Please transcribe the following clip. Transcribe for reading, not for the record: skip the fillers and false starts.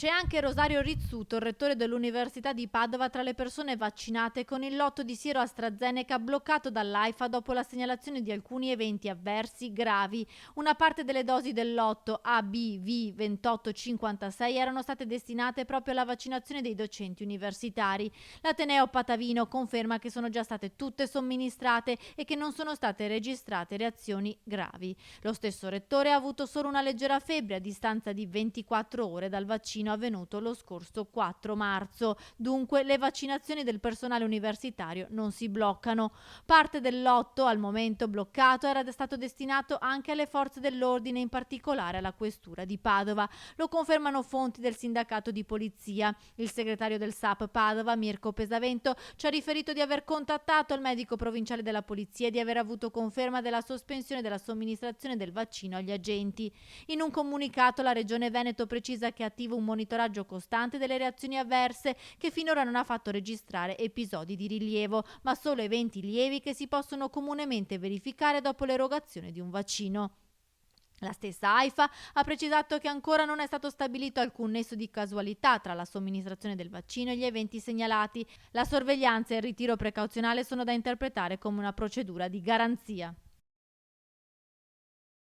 C'è anche Rosario Rizzuto, il rettore dell'Università di Padova, tra le persone vaccinate con il lotto di siero AstraZeneca bloccato dall'AIFA dopo la segnalazione di alcuni eventi avversi gravi. Una parte delle dosi del lotto ABV2856 erano state destinate proprio alla vaccinazione dei docenti universitari. L'Ateneo Patavino conferma che sono già state tutte somministrate e che non sono state registrate reazioni gravi. Lo stesso rettore ha avuto solo una leggera febbre a distanza di 24 ore dal vaccino avvenuto lo scorso 4 marzo. Dunque le vaccinazioni del personale universitario non si bloccano. Parte del lotto al momento bloccato era stato destinato anche alle forze dell'ordine, in particolare alla questura di Padova. Lo confermano fonti del sindacato di polizia. Il segretario del SAP Padova, Mirko Pesavento, ci ha riferito di aver contattato il medico provinciale della polizia e di aver avuto conferma della sospensione della somministrazione del vaccino agli agenti. In un comunicato la Regione Veneto precisa che è attivo un monitoraggio costante delle reazioni avverse, che finora non ha fatto registrare episodi di rilievo, ma solo eventi lievi che si possono comunemente verificare dopo l'erogazione di un vaccino. La stessa AIFA ha precisato che ancora non è stato stabilito alcun nesso di casualità tra la somministrazione del vaccino e gli eventi segnalati. La sorveglianza e il ritiro precauzionale sono da interpretare come una procedura di garanzia.